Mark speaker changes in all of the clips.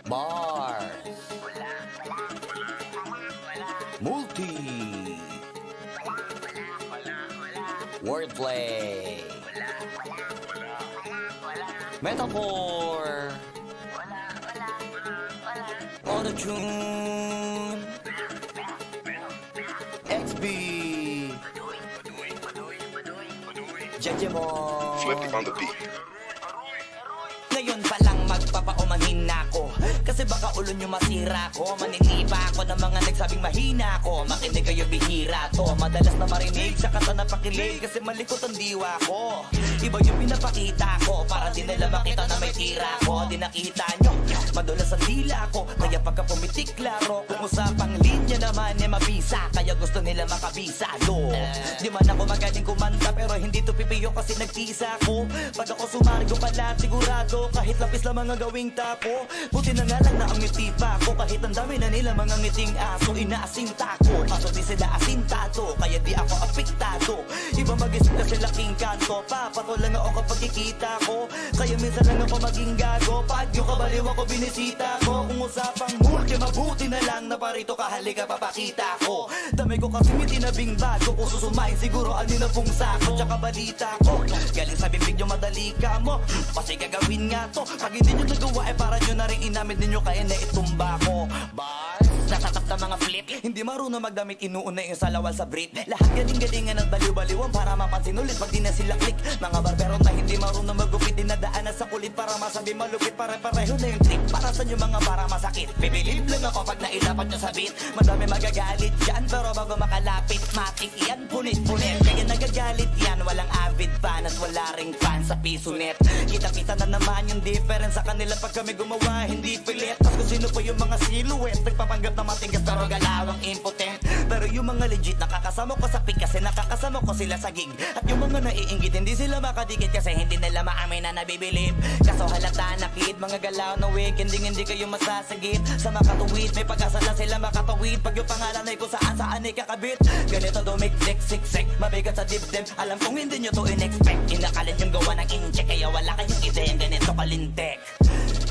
Speaker 1: Bars. Multi. Wordplay. Metaphor. Auto-tune. XB. Jejemon.
Speaker 2: Flip it on the beat.
Speaker 1: Ngayon pa lang magpapaumanhin na ako, kasi baka ulo nyo masira ko. Maniniba ako ng mga nagsabing mahina ko. Makinig kayo, bihira to. Madalas na marinig sa kata na pakilig, kasi malikot ang diwa ko. Iba yung pinapakita ko, para di nila makita na may tira ko. Di nakita nyo, madulas ang dila ko. Kaya pagka pumitik klaro, kung usapang linya naman eh mabisa. Kaya gusto nila makabisa, do. Di man ako magaling kumanta, pero hindi to pipiyo kasi nagtisa ko. Pag ako sumargo pala, sigurado kahit lapis lang mga gawing tapo. Buti na nga lang na ang ngiti pa ko, kahit ang dami na nila mga ngiting aso. Inaasinta ko, kaso di sila asintado, kaya di ako apektado. Iba mag-isip kasi laking kanto, papato lang ako kapag kikita ko. Kaya minsan lang ako maging gago, pag yung kabaliw ako binisita ko. Kung usapang multi, mabuti na lang na parito ka, halika papakita ko. Dami ko kasi may tinabing bago, kung susumayin siguro ano na pong sako. Tsaka balita ko, galing sa bibig nyo madali ka mo, kasi gagawin nga to. Pag hindi nyo nagawa eh para nyo na rin inamid ninyo, kaya na itumba ko. Bars, nasatap na mga flip, hindi marunong magdamit, inuuna yung salawal sa brief. Lahat galing-galingan ng baliw-baliwan para mapansin ulit pag di na sila click. Mga barbero na hindi marunong magupit, dinadaanan sa kulit para masabi malupit. Pare-pareho na yung trick, para sa nyo mga para masakit. Bibilib lang ako pag nailapat nyo sa beat. Madami magagalit dyan, pero bago makalapit matik yan, punit-punit. Kaya nagagalit yan, walang avid fan at wala ring fan sa piso net. Kita-kita na naman yung difference sa kanila pag kami gumawa, hindi pilit. Tapos kung sino pa yung mga silhouette, nagpapanggap na matigas pero galawang impotent. Pero yung mga legit, nakakasama ko sa pick kasi nakakasama ko sila sa gig. At yung mga naiinggit, hindi sila makadikit kasi hindi nila maamin na nabibilib. Kaso halata na kid, mga galaw na wig, hindi kayo masasagit. Sa makatuwid, may pag-asa na sila makatawid. Pag yung pangalan ay kung saan ay kakabit. Ganito dumikdik, siksik, mabigat sa dibdib. Alam kong hindi nyo to in-expect. Inakalit yung gawa ng incheck, kaya wala kayong ideya, ganito kalintek.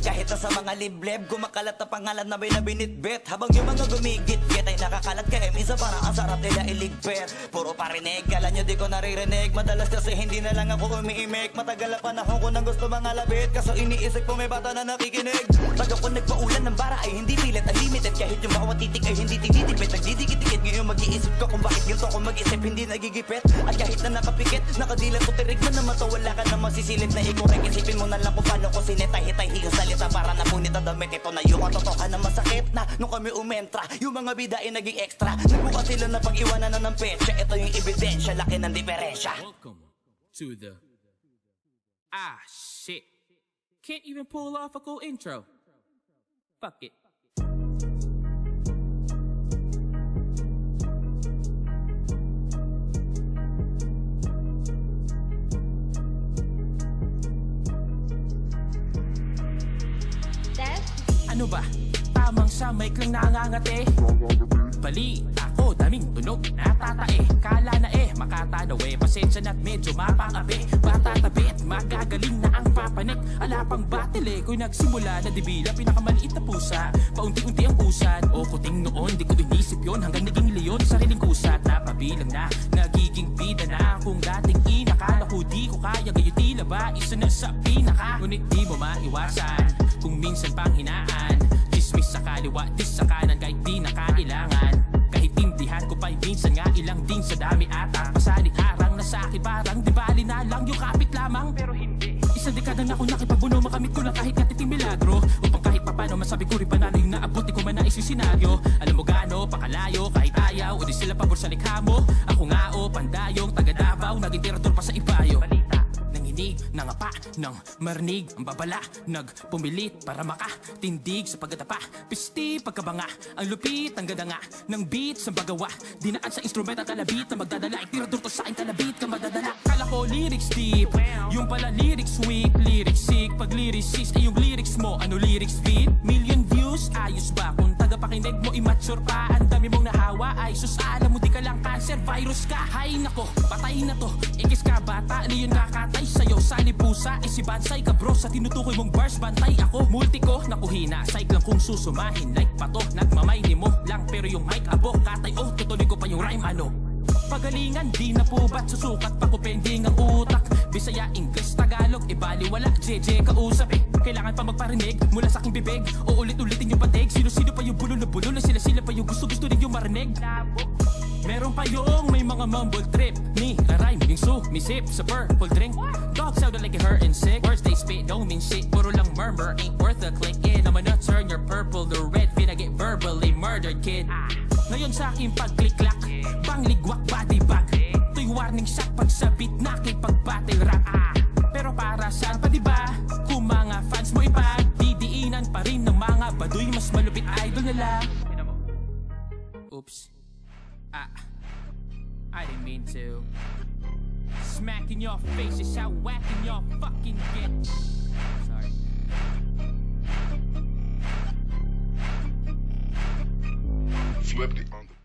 Speaker 1: Kahit na sa mga libleb, kumakalat na pangalan na may nabinitbit. Habang yung mga gumigit-git ay nakakalat kaya minsan parang ang sarap nila iligpit. Puro parinig, kala nyo di ko naririnig. Madalas kasi hindi na lang ako umiimik. Matagal na panahon ko nang gusto mga labit, kaso iniisip ko may bata na nakikinig. Pag ako nagpaulan ng bara ay hindi pilit, unlimited. Kahit yung bawat titik ay hindi tinitipid. Nagdidikit-dikit ngayon mag-iisip ko kung bakit ganito ako mag-isip, hindi nagigipit. At kahit na nakapikit, nakadilat ko tirig na naman to. Wala ka namang sisilip na ikorek. Isipin mo na lang kung paano ko sinetay-hitay yung salita para napunit ang damit. Ito na yung katotohanan na masakit na nung kami umentra. Yung mga bida ay naging extra. Nagbuka sila na pag-iwanan na ng petsa. Ito yung ebidensya, laki ng diferensya.
Speaker 3: Welcome to the shit. Can't even pull off a cool intro. Fuck it. Ano ba? Tamang samay lang nangangate. Bali, ako daming tunog natatae. Kala na makatanaw pasensya na't medyo mapangabi. Bata tabit, magagaling na ang papanik. Ala pang battle kung nagsimula na dibila. Pinakamaliit na pusa, paunti-unti ang usad. O kuting noon, di ko inisip yon. Hanggang naging leon, sariling kusat. Napabilang na, nagiging bida na. Kung dating inakala ko di ko kaya, gayon tila ba isa na sa pinaka. Ngunit di mo maiwasan kung minsan pang hinaan. Dismiss sa kaliwa, dis sa kanan, kahit di na kailangan. Kahit tindihan ko pa'y minsan nga ilang din sa dami ata. Pasalit harang na sa akin parang di bali na lang yung kapit lamang. Pero hindi, isang dekada na ako nakipagbuno, makamit ko lang kahit natiting milagro. Upang kahit papano masabi ko rin panalo yung naabot, di ko man nais yung senaryo. Alam mo gaano, pakalayo, kahit ayaw, o di sila pabor sa likha mo. Ako nga pandayong taga Davao, naging tirador pa sa ibayo. Nanginig, nangapa, nang marinig ang babala. Nagpumilit para makatindig sa pagkatapa. Pisti, pagkabanga, ang lupit, ang ganda nga ng beat sa bagawa. Dinaan sa instrument at alabit na magdadala. Itirador to sa akin kalabit ka madadala. Kala ko lyrics deep, yung pala lyrics weak. Lyrics sick, pag lyricist ay yung lyrics mo. Ano lyrics feed? Million views, ayos ba? Kung tagapakinig mo immature pa, ang dami mong nahawa. Ay sus, alam mo di ka lang kansa. cancer virus ka. Hay nako, patay na to. Ikis ka bata, leon kakatay sa'yo. Sali pusa, si Bansay ka bro. Sa tinutukoy mong bars, bantay ako. Multi ko, nakuhina, side lang kung susumahin. Like pato, nagmamay ni mo lang. Pero yung mic abo, katay oh, tutuloy ko pa yung rhyme ano. Pagalingan, di na po ba't susukat pa ko pending ang utak. Bisaya, English, Tagalog, ibaliwala, JJ kausap eh. Kailangan pa magparinig mula sa aking bibig. O ulit-ulitin yung patig. Sino-sino pa yung bulol na bulol. Sila-sila pa yung gusto-gusto rin yung marinig. Meron pa yung may mga mumble trip. Ni, rhyme, yung sumisip sa purple drink. Dog sounded like a hurt and sick. Words they spit don't mean shit. Puro lang murmur, ain't worth a click in. I'm gonna turn your purple to red. Finna get verbally murdered, kid. Ngayon sa aking pag-click-clack, pangligwak body bag. Ito'y warning shot pag sabit na kay pag-battle rap. Pero para saan pa diba? Kung mga fans mo ipagdidiinan pa rin ng mga baduy, mas malupit idol nila. Oops. I didn't mean to. Smack in your face is how whacking your fucking get. Sorry.
Speaker 2: Flipped it on the